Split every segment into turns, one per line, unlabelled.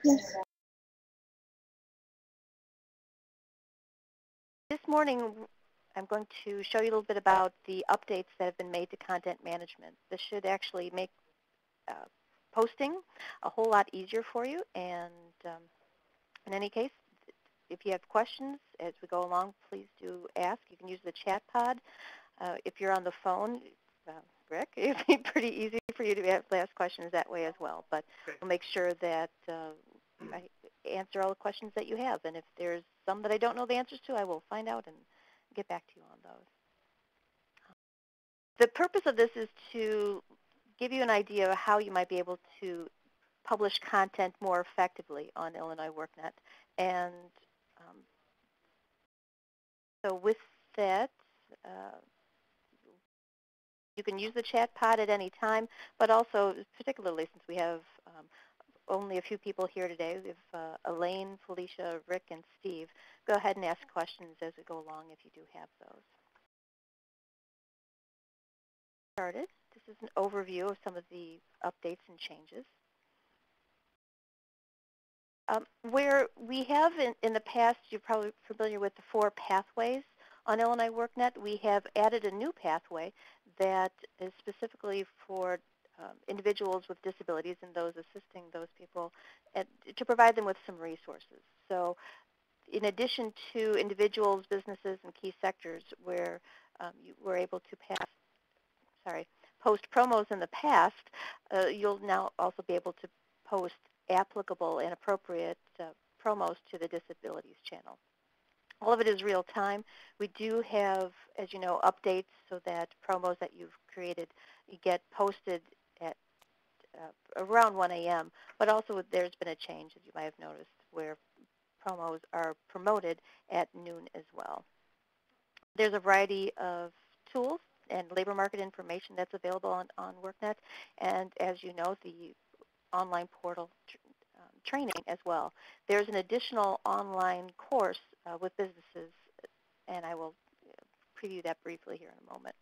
Yes.
This morning, I'm going to show you a little bit about the updates that have been made to content management. This should actually make uh, posting a whole lot easier for you. And in any case, if you have questions as we go along, please do ask. You can use the chat pod. If you're on the phone, uh, Rick, it'd be pretty easy for you to ask questions that way as well. But we'll make sure that I answer all the questions that you have. And if there's some that I don't know the answers to, I will find out and get back to you on those. The purpose of this is to give you an idea of how you might be able to publish content more effectively on Illinois WorkNet. And um, so with that, you can use the chat pod at any time, but also, particularly since we have only a few people here today, we have Elaine, Felicia, Rick, and Steve. Go ahead and ask questions as we go along if you do have those. Started. This is an overview of some of the updates and changes. Where we have in the past, you're probably familiar with the 4 pathways on Illinois WorkNet. We have added a new pathway that is specifically for individuals with disabilities and those assisting those people to provide them with some resources. So in addition to individuals, businesses, and key sectors where you were able to post promos in the past, you'll now also be able to post applicable and appropriate promos to the disabilities channel. All of it is real time. We do have, as you know, updates so that promos that you've created get posted at around 1 a.m., but also there's been a change, as you might have noticed, where promos are promoted at noon as well. There's a variety of tools and labor market information that's available on WorkNet, and as you know, the online portal training as well. There's an additional online course with businesses, and I will preview that briefly here in a moment,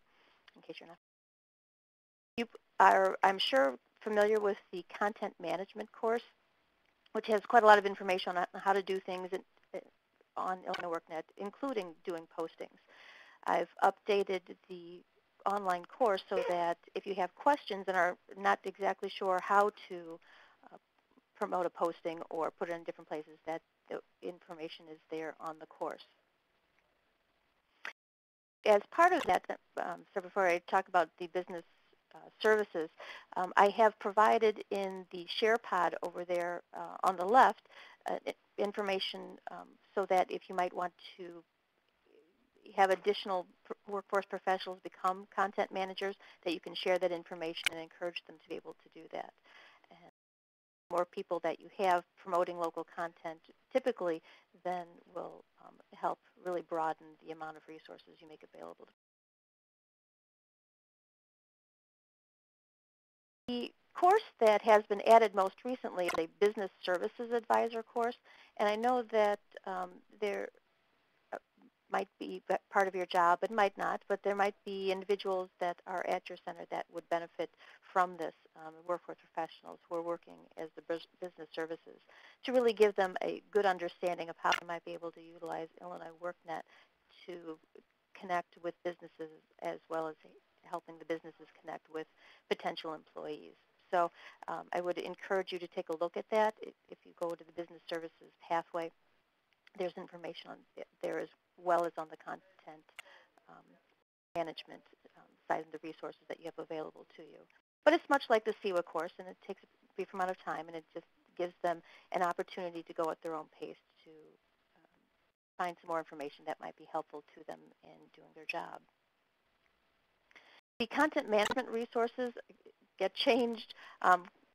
in case you're not. You are, I'm sure, familiar with the content management course, which has quite a lot of information on how to do things on Illinois WorkNet, including doing postings. I've updated the online course so that if you have questions and are not exactly sure how to promote a posting or put it in different places, that the information is there on the course. As part of that, so before I talk about the business services, I have provided in the share pod over there on the left information so that if you might want to have additional workforce professionals become content managers, that you can share that information and encourage them to be able to do that. And more people that you have promoting local content typically then will help really broaden the amount of resources you make available. The course that has been added most recently is a Business Services Advisor course, and I know that there might be part of your job, it might not, but there might be individuals that are at your center that would benefit from this, workforce professionals who are working as the business services, to really give them a good understanding of how they might be able to utilize Illinois WorkNet to connect with businesses as well as helping the businesses connect with potential employees. So I would encourage you to take a look at that. If you go to the business services pathway, there's information on there as well as on the content management side of the resources that you have available to you. But it's much like the CEWA course, and it takes a brief amount of time, and it just gives them an opportunity to go at their own pace to find some more information that might be helpful to them in doing their job. The content management resources get changed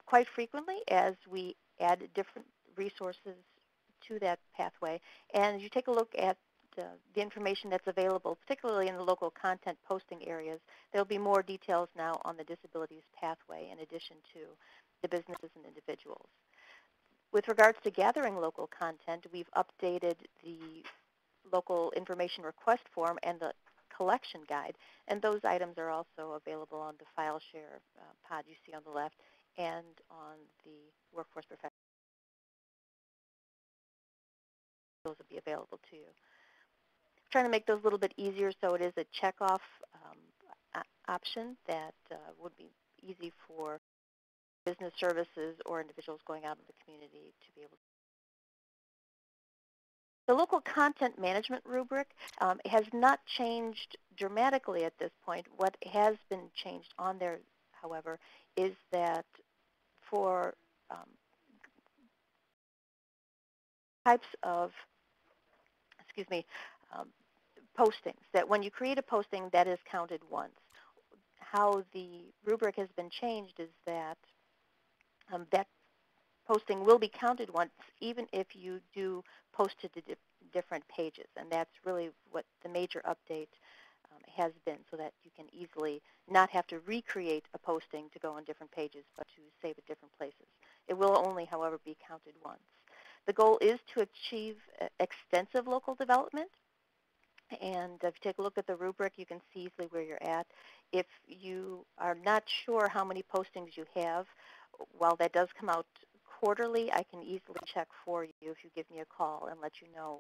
quite frequently as we add different resources to that pathway. And as you take a look at the information that's available, particularly in the local content posting areas, there will be more details now on the disabilities pathway in addition to the businesses and individuals. With regards to gathering local content, we've updated the local information request form and the collection guide, and those items are also available on the file share pod you see on the left and on the workforce professional those will be available to you. Trying to make those a little bit easier so it is a check-off option that would be easy for business services or individuals going out in the community to be able to. The local content management rubric has not changed dramatically at this point. What has been changed on there, however, is that for types of, postings, that when you create a posting, that is counted once. How the rubric has been changed is that that posting will be counted once, even if you do post to different pages. And that's really what the major update has been, so that you can easily not have to recreate a posting to go on different pages, but to save at different places. It will only, however, be counted once. The goal is to achieve extensive local development. And if you take a look at the rubric, you can see easily where you're at. If you are not sure how many postings you have, while that does come out quarterly, I can easily check for you if you give me a call and let you know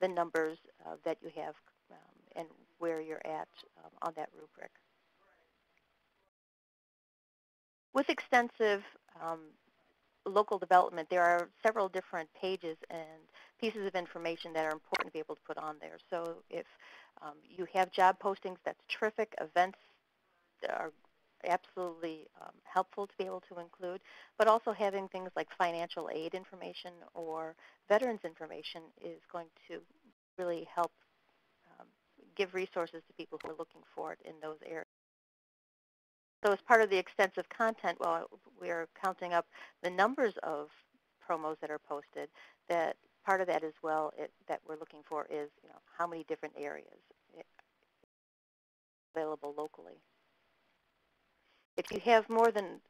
the numbers that you have and where you're at on that rubric. With extensive local development, there are several different pages and pieces of information that are important to be able to put on there. So if you have job postings, that's terrific. Events are absolutely helpful to be able to include, but also having things like financial aid information or veterans information is going to really help give resources to people who are looking for it in those areas. So as part of the extensive content, well, we're counting up the numbers of promos that are posted. That part of that as well that we're looking for is, how many different areas available locally. If you have more than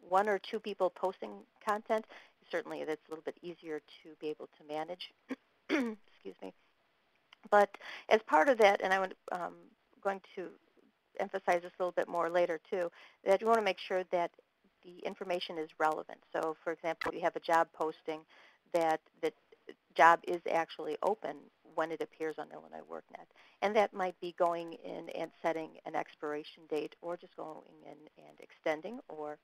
one or two people posting content, certainly that's a little bit easier to be able to manage. Excuse me. But as part of that, and I'm going to emphasize this a little bit more later too, that you want to make sure that the information is relevant. So for example, if you have a job posting that the job is actually open when it appears on Illinois workNet. And that might be going in and setting an expiration date, or just going in and extending or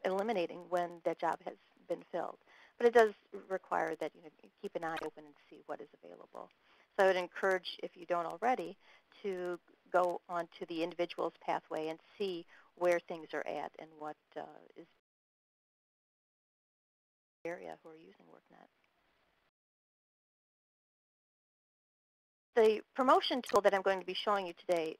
eliminating when that job has been filled. But it does require that you keep an eye open and see what is available. So I would encourage, if you don't already, to go onto the individual's pathway and see where things are at and what is the area who are using workNet. The promotion tool that I'm going to be showing you today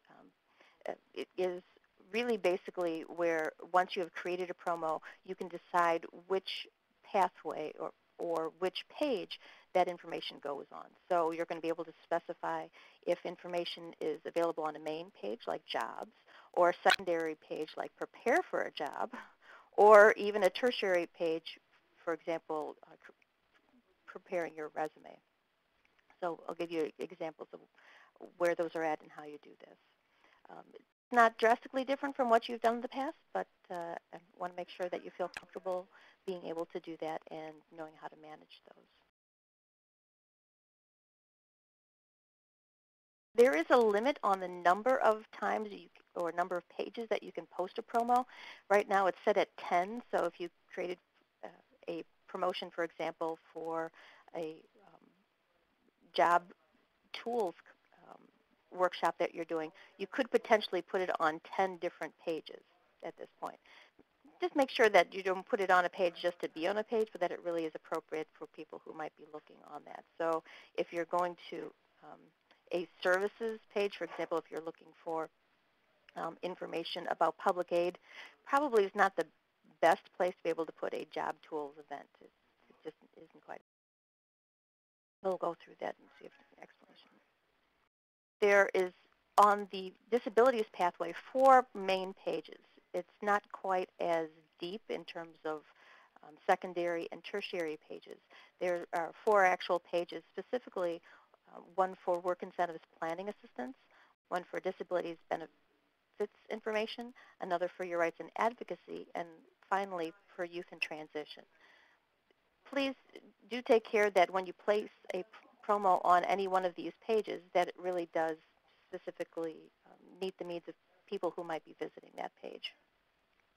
it is really basically where once you have created a promo, you can decide which pathway or which page that information goes on. So you're going to be able to specify if information is available on a main page like jobs, or a secondary page like prepare for a job, or even a tertiary page, for example, preparing your resume. So I'll give you examples of where those are at and how you do this. It's not drastically different from what you've done in the past, but I want to make sure that you feel comfortable being able to do that and knowing how to manage those. There is a limit on the number of times or number of pages that you can post a promo. Right now it's set at 10, so if you created a promotion, for example, for a job tools workshop that you're doing, you could potentially put it on 10 different pages at this point. Just make sure that you don't put it on a page just to be on a page, but that it really is appropriate for people who might be looking on that. So if you're going to a services page, for example, if you're looking for information about public aid, probably is not the best place to be able to put a job tools event. It just isn't quite. We'll go through that and see if there's an explanation. There is, on the disabilities pathway, 4 main pages. It's not quite as deep in terms of secondary and tertiary pages. There are 4 actual pages, specifically one for work incentives planning assistance, one for disabilities benefits information, another for your rights and advocacy, and finally for youth and transition. Please do take care that when you place a promo on any one of these pages, that it really does specifically meet the needs of people who might be visiting that page.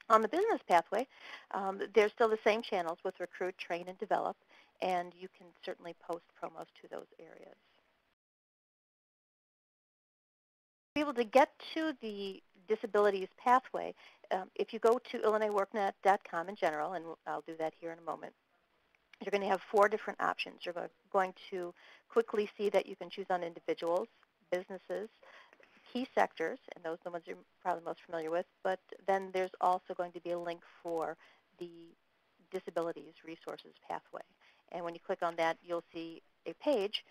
On the business pathway, there's still the same channels with recruit, train, and develop, and you can certainly post promos to those areas. To be able to get to the disabilities pathway, if you go to IllinoisWorkNet.com in general, and I'll do that here in a moment, you're going to have 4 different options. You're going to quickly see that you can choose on individuals, businesses, key sectors, and those are the ones you're probably most familiar with, but then there's also going to be a link for the disabilities resources pathway. And when you click on that, you'll see a page.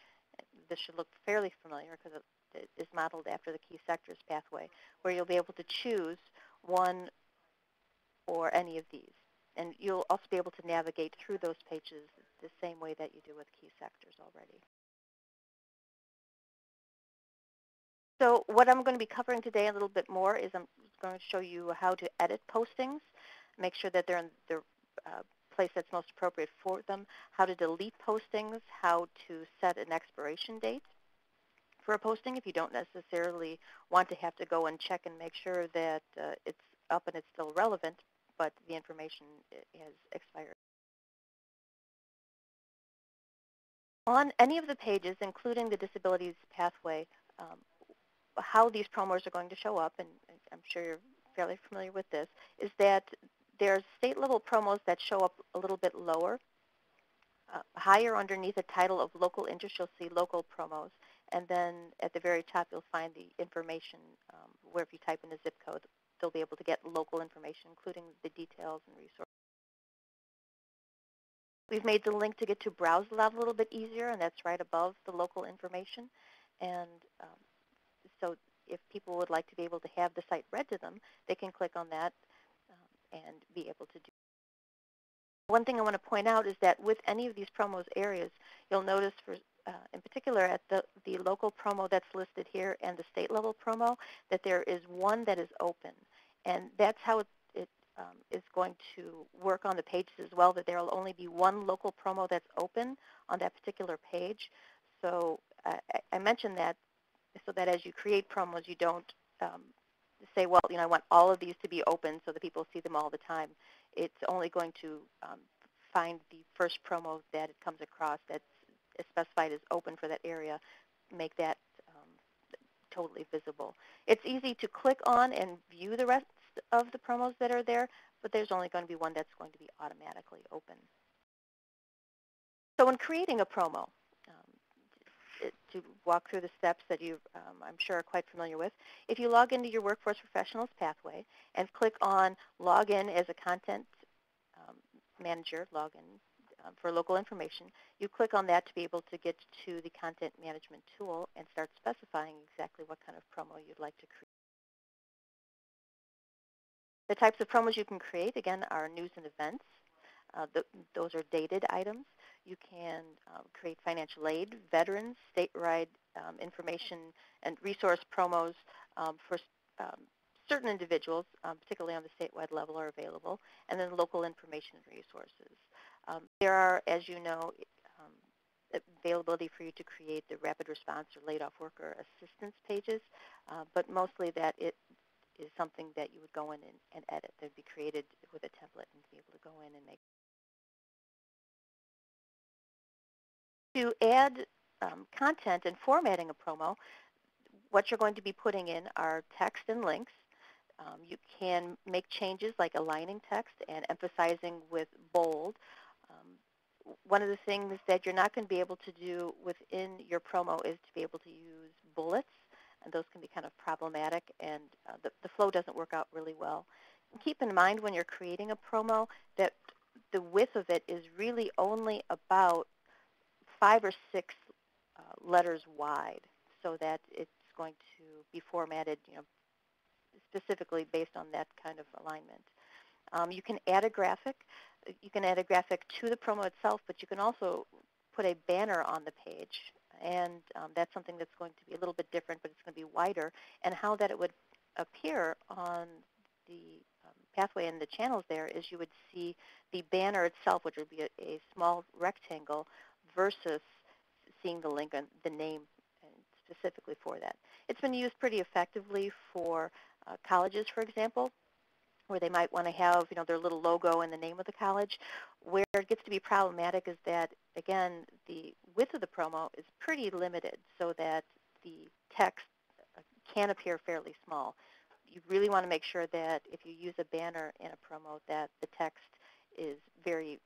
This should look fairly familiar because it is modeled after the key sectors pathway, where you'll be able to choose one or any of these. And you'll also be able to navigate through those pages the same way that you do with key sectors already. So what I'm going to be covering today a little bit more is I'm going to show you how to edit postings, make sure that they're in the place that's most appropriate for them, how to delete postings, how to set an expiration date for a posting if you don't necessarily want to have to go and check and make sure that it's up and it's still relevant, but the information has expired. On any of the pages, including the disabilities pathway, how these promos are going to show up, and I'm sure you're fairly familiar with this, is that there's state-level promos that show up a little bit lower. Higher underneath the title of local interest, you'll see local promos. And then at the very top, you'll find the information where if you type in a zip code, they'll be able to get local information, including the details and resources. We've made the link to get to browse that a little bit easier, and that's right above the local information. And so if people would like to be able to have the site read to them, they can click on that and be able to do. One thing I want to point out is that with any of these promos areas, you'll notice for in particular at the local promo that's listed here and the state level promo that there is one that is open. And that's how it is going to work on the pages as well, that there will only be one local promo that's open on that particular page. So I mentioned that so that as you create promos, you don't say, well, I want all of these to be open so that people see them all the time. It's only going to find the first promo that it comes across that's specified as open for that area, make that totally visible. It's easy to click on and view the rest of the promos that are there, but there's only going to be one that's going to be automatically open. So when creating a promo, to walk through the steps that you, I'm sure, are quite familiar with. If you log into your Workforce Professionals pathway and click on Log In as a Content Manager, login for local information, you click on that to be able to get to the Content Management tool and start specifying exactly what kind of promo you'd like to create. The types of promos you can create, again, are news and events. Those are dated items. You can create financial aid, veterans, statewide information and resource promos for certain individuals, particularly on the statewide level, are available, and then local information and resources. There are, as you know, availability for you to create the rapid response or laid off worker assistance pages, but mostly that it is something that you would go in and edit. They'd be created with a template and be able to go in and make. To add content and formatting a promo, what you're going to be putting in are text and links. You can make changes like aligning text and emphasizing with bold. One of the things that you're not going to be able to do within your promo is to be able to use bullets, and those can be kind of problematic, and the flow doesn't work out really well. And keep in mind when you're creating a promo that the width of it is really only about 5 or 6 letters wide, so that it's going to be formatted, specifically based on that kind of alignment. You can add a graphic. You can add a graphic to the promo itself, but you can also put a banner on the page, and that's something that's going to be a little bit different, but it's going to be wider, and how that it would appear on the pathway and the channels there is you would see the banner itself, which would be a small rectangle, versus seeing the link and the name specifically for that. It's been used pretty effectively for colleges, for example, where they might want to have, their little logo and the name of the college. Where it gets to be problematic is that, again, the width of the promo is pretty limited so that the text can appear fairly small. You really want to make sure that if you use a banner in a promo that the text is very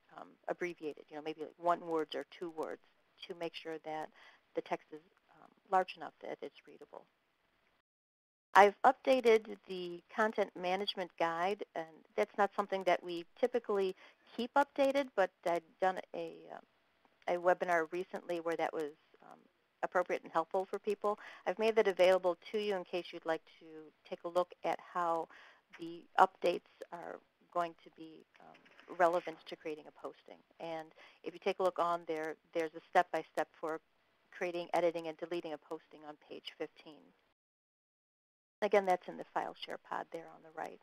abbreviated, maybe like 1 word or 2 words, to make sure that the text is large enough that it's readable. I've updated the content management guide, and that's not something that we typically keep updated, but I've done a webinar recently where that was appropriate and helpful for people. I've made that available to you in case you'd like to take a look at how the updates are going to be relevant to creating a posting. And if you take a look on there, there's a step-by-step for creating, editing, and deleting a posting on page 15. Again, that's in the file share pod there on the right.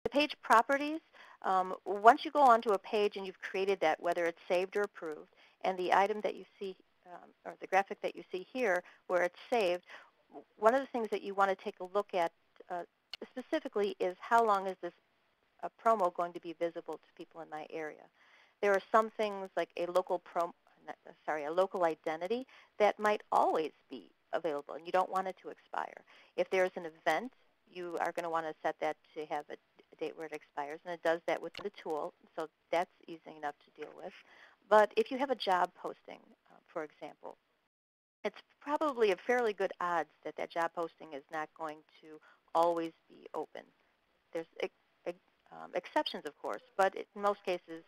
The page properties, once you go onto a page and you've created that, whether it's saved or approved, and the item that you see, or the graphic that you see here where it's saved, one of the things that you want to take a look at specifically is how long is this promo going to be visible to people in my area. There are some things like a local identity that might always be available, and you don't want it to expire. If there's an event, you are going to want to set that to have a date where it expires, and it does that with the tool, so that's easy enough to deal with. But if you have a job posting, for example, it's probably a fairly good odds that that job posting is not going to always be open. There's exceptions, of course, but in most cases,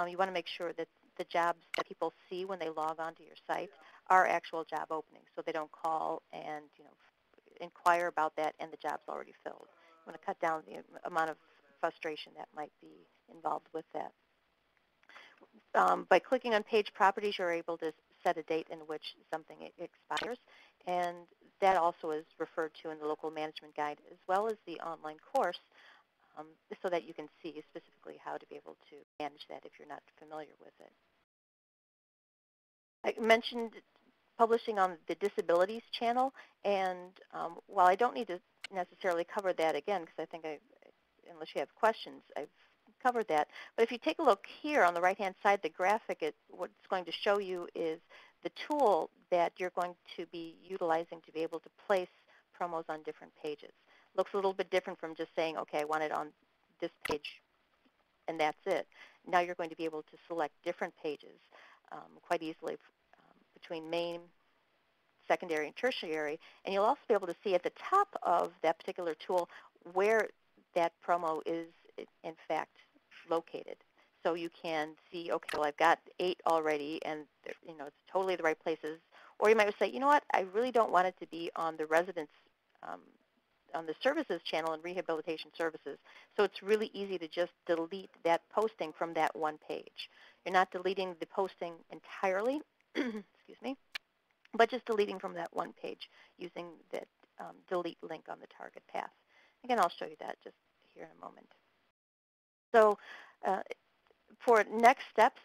you want to make sure that the jobs that people see when they log onto your site are actual job openings, so they don't call and inquire about that and the job's already filled. You want to cut down the amount of frustration that might be involved with that. By clicking on page properties, you're able to set a date in which something expires, and that also is referred to in the local management guide as well as the online course, so that you can see specifically how to be able to manage that if you're not familiar with it. I mentioned publishing on the disabilities channel, and while I don't need to necessarily cover that again, because I think unless you have questions, I've covered that. But if you take a look here on the right-hand side, the graphic, what it's going to show you is the tool that you're going to be utilizing to be able to place promos on different pages. Looks a little bit different from just saying, okay, I want it on this page, and that's it. Now you're going to be able to select different pages quite easily between main, secondary, and tertiary, and you'll also be able to see at the top of that particular tool where that promo is in fact located. So you can see, okay, well, I've got 8 already, and it's totally the right places. Or you might say, you know what, I really don't want it to be on the residence, on the services channel and rehabilitation services. So it's really easy to just delete that posting from that one page. You're not deleting the posting entirely, excuse me, but just deleting from that one page using that delete link on the target path. Again, I'll show you that just here in a moment. So for next steps,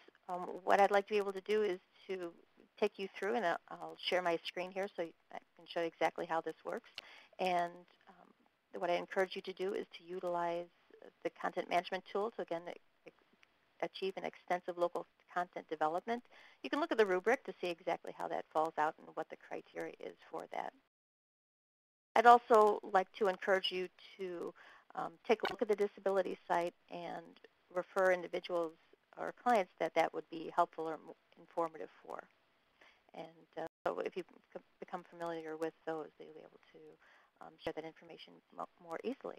what I'd like to be able to do is to take you through, and I'll share my screen here so I can show you exactly how this works. And what I encourage you to do is to utilize the content management tool to, again, achieve an extensive local content development. You can look at the rubric to see exactly how that falls out and what the criteria is for that. I'd also like to encourage you to take a look at the disability site and refer individuals or clients that would be helpful or informative for. And so if you become familiar with those, you'll be able to share that information more easily.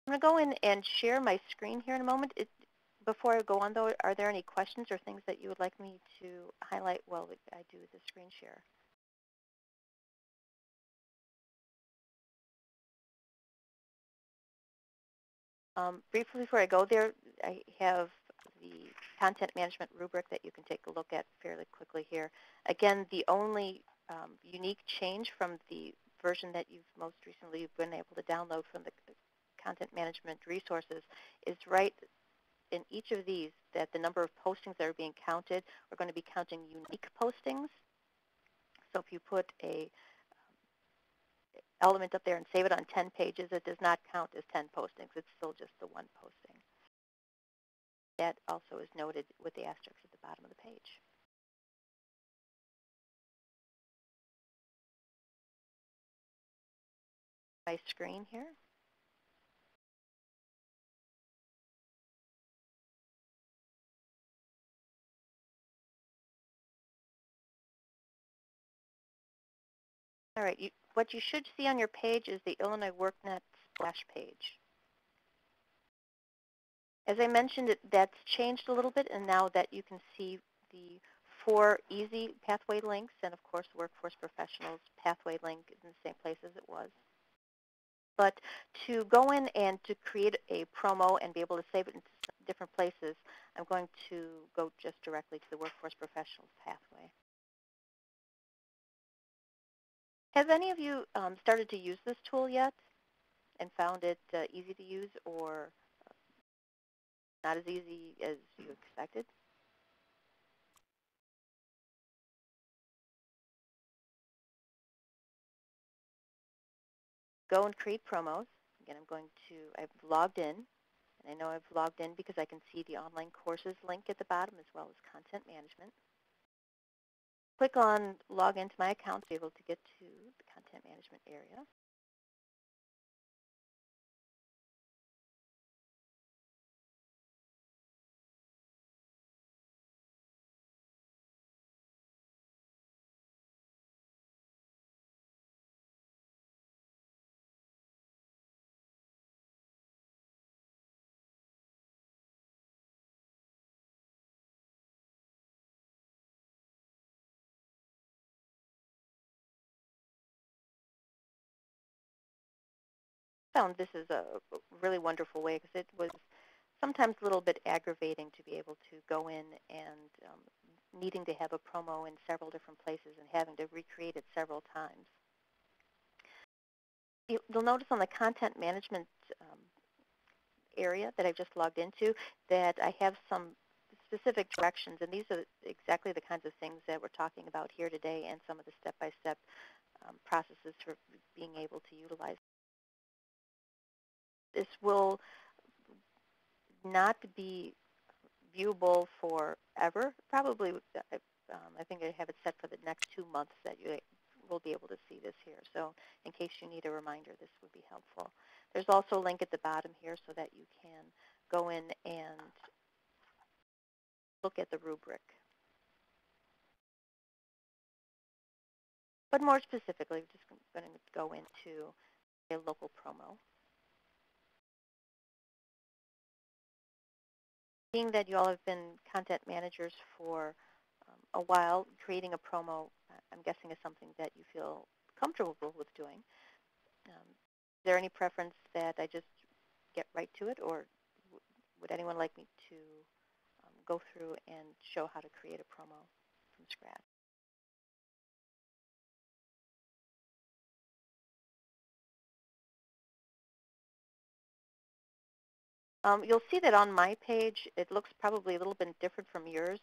I'm going to go in and share my screen here in a moment. Before I go on, though, are there any questions or things that you would like me to highlight while I do the screen share? Briefly before I go there, I have the content management rubric that you can take a look at fairly quickly here. Again, the only unique change from the version that you've most recently been able to download from the content management resources is right in each of these that the number of postings that are being counted are going to be counting unique postings. So if you put a element up there and save it on 10 pages, it does not count as 10 postings. It's still just the one posting. That also is noted with the asterisk at the bottom of the page. My screen here. All right, what you should see on your page is the Illinois WorkNet splash page. As I mentioned, that's changed a little bit, and now that you can see the 4 easy pathway links, and of course Workforce Professionals pathway link is in the same place as it was. But to go in and to create a promo and be able to save it in different places, I'm going to go just directly to the Workforce Professionals pathway. Has any of you started to use this tool yet and found it easy to use or not as easy as you expected? Go and create promos. Again, I've logged in, and I know I've logged in because I can see the online courses link at the bottom as well as content management. Click on log into my account to be able to get to the content management area. Found this is a really wonderful way because it was sometimes a little bit aggravating to be able to go in and needing to have a promo in several different places and having to recreate it several times. You'll notice on the content management area that I've just logged into that I have some specific directions, and these are exactly the kinds of things that we're talking about here today and some of the step-by-step processes for being able to utilize. This will not be viewable forever. Probably, I think I have it set for the next 2 months that you will be able to see this here. So in case you need a reminder, this would be helpful. There's also a link at the bottom here so that you can go in and look at the rubric. But more specifically, I'm just going to go into a local promo. Being that you all have been content managers for a while, creating a promo, I'm guessing, is something that you feel comfortable with doing. Is there any preference that I just get right to it, or would anyone like me to go through and show how to create a promo from scratch? You'll see that on my page, it looks probably a little bit different from yours.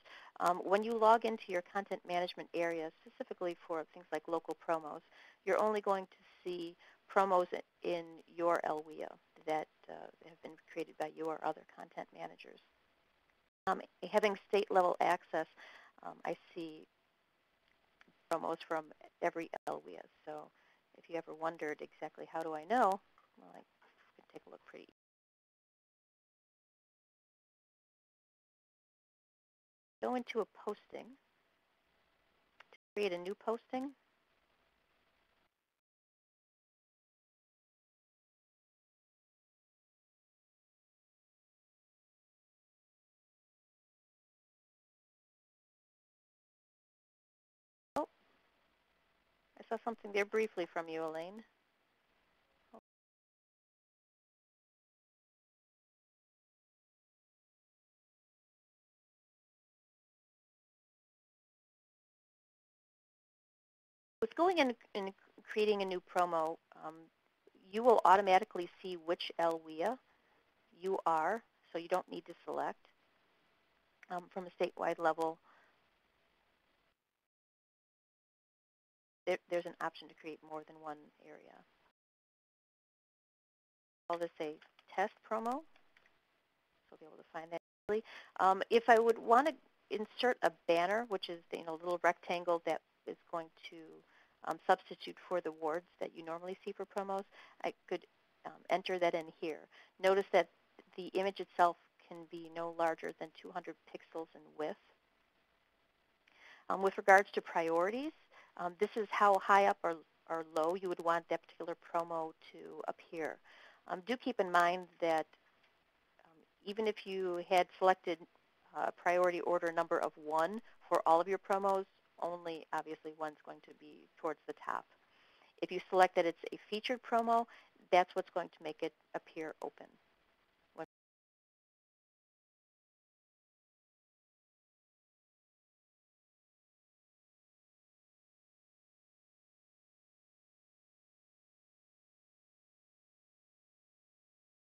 When you log into your content management area, specifically for things like local promos, you're only going to see promos in your LWIA that have been created by your other content managers. Having state-level access, I see promos from every LWIA. So if you ever wondered exactly how do I know, well, I can take a look pretty easy. Go into a posting to create a new posting. Oh, I saw something there briefly from you, Elaine. with going in and creating a new promo, you will automatically see which LWIA you are, so you don't need to select. From a statewide level, there's an option to create more than one area. I'll just say test promo, so I'll be able to find that easily. If I would want to insert a banner, which is the little rectangle that is going to substitute for the words that you normally see for promos, I could enter that in here. Notice that the image itself can be no larger than 200 pixels in width. With regards to priorities, this is how high up or low you would want that particular promo to appear. Do keep in mind that even if you had selected priority order number of 1 for all of your promos, only obviously one's going to be towards the top. If you select that it's a featured promo, that's what's going to make it appear open.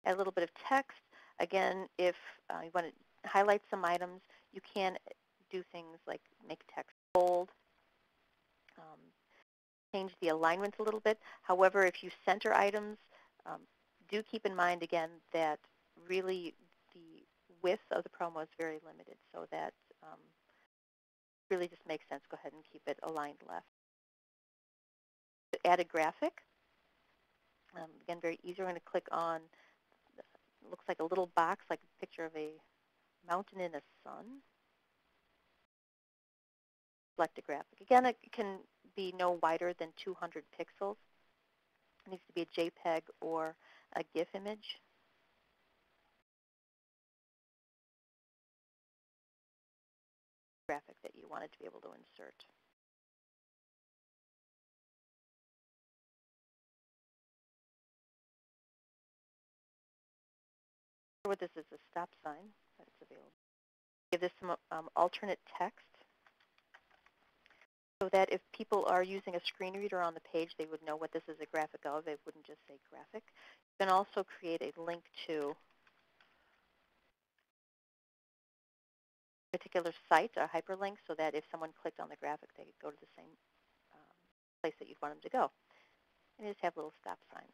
Add a little bit of text. Again, if you want to highlight some items, you can do things like make text bold, change the alignment a little bit. However, if you center items, do keep in mind again that really the width of the promo is very limited, so that really just makes sense. Go ahead and keep it aligned left. To add a graphic, again, very easy. We're going to click on, looks like a little box, like a picture of a mountain in the sun. Select a graphic. Again, it can be no wider than 200 pixels. It needs to be a JPEG or a GIF image. Graphic that you wanted to be able to insert. What this is, a stop sign that's available. Give this some alternate text so that if people are using a screen reader on the page, they would know what this is a graphic of. It wouldn't just say graphic. You can also create a link to a particular site, a hyperlink, so that if someone clicked on the graphic, they could go to the same place that you'd want them to go. And just have a little stop sign.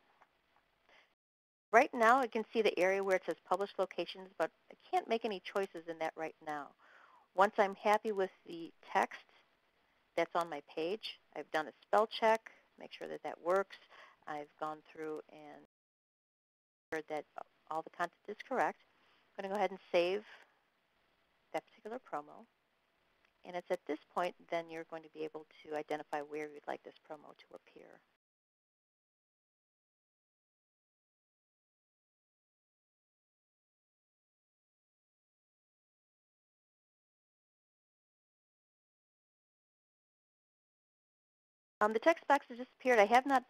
Right now, I can see the area where it says published locations, but I can't make any choices in that right now. Once I'm happy with the text that's on my page, I've done a spell check, make sure that that works. I've gone through and ensured that all the content is correct. I'm going to go ahead and save that particular promo. And it's at this point, then you're going to be able to identify where you'd like this promo to appear. The text box has disappeared. I have not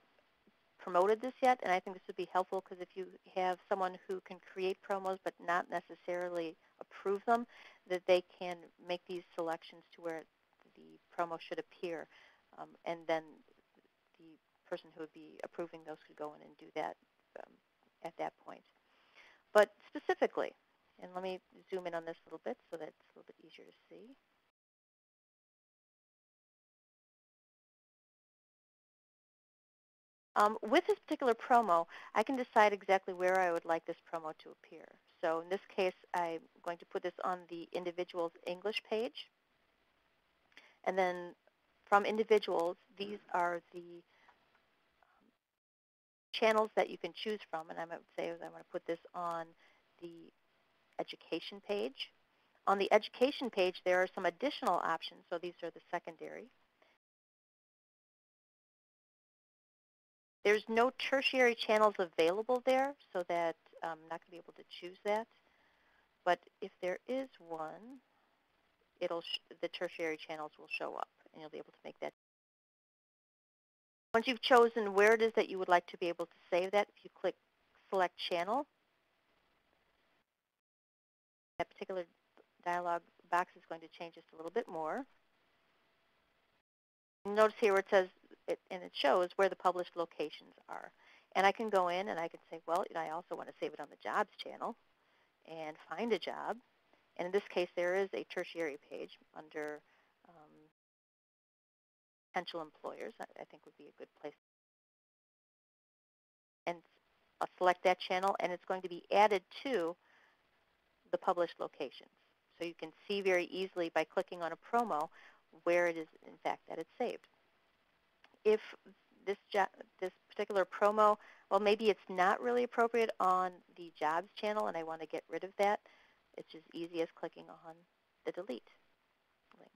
promoted this yet, and I think this would be helpful because if you have someone who can create promos but not necessarily approve them, that they can make these selections to where the promo should appear, and then the person who would be approving those could go in and do that at that point. But specifically, and let me zoom in on this a little bit so that it's a little bit easier to see. With this particular promo, I can decide exactly where I would like this promo to appear. So in this case, I'm going to put this on the individual's English page. And then from individuals, these are the channels that you can choose from. And I might say I want to put this on the education page. On the education page, there are some additional options. So these are the secondary. There's no tertiary channels available there, so that I'm not going to be able to choose that. But if there is one, the tertiary channels will show up, and you'll be able to make that. Once you've chosen where it is that you would like to be able to save that, if you click Select Channel, that particular dialog box is going to change just a little bit more. Notice here where it says and it shows where the published locations are. And I can go in and I can say, well, I also want to save it on the jobs channel and find a job. And in this case, there is a tertiary page under potential employers. I think would be a good place. And I'll select that channel, and it's going to be added to the published locations. So you can see very easily by clicking on a promo where it is, in fact, that it's saved. If this particular promo, well, maybe it's not really appropriate on the jobs channel, and I want to get rid of that, it's as easy as clicking on the delete link.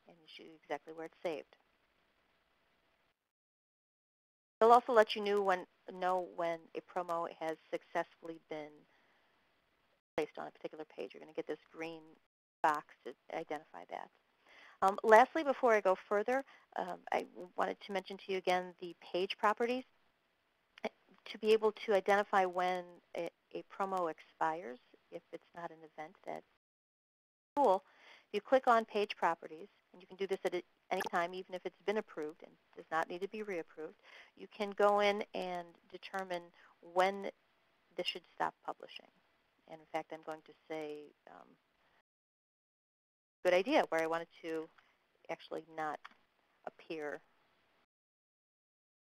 And you see exactly where it's saved. It'll also let you know when a promo has successfully been placed on a particular page. You're going to get this green box to identify that. Lastly, before I go further, I wanted to mention to you again the page properties. To be able to identify when a promo expires, if it's not an event that's cool, you click on page properties, and you can do this at any time, even if it's been approved and does not need to be reapproved. You can go in and determine when this should stop publishing. And in fact, I'm going to say, good idea, where I want it to actually not appear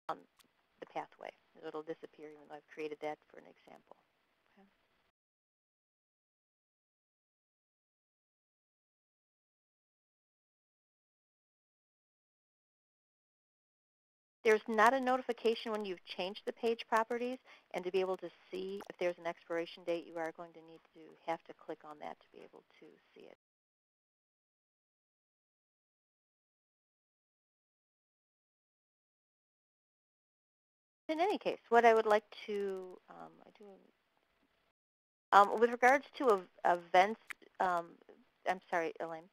on the pathway. It'll disappear even though I've created that for an example. Okay. There's not a notification when you've changed the page properties, and to be able to see if there's an expiration date, you are going to need to have to click on that to be able to see it. In any case, what I would like to, with regards to events, I'm sorry, Elaine,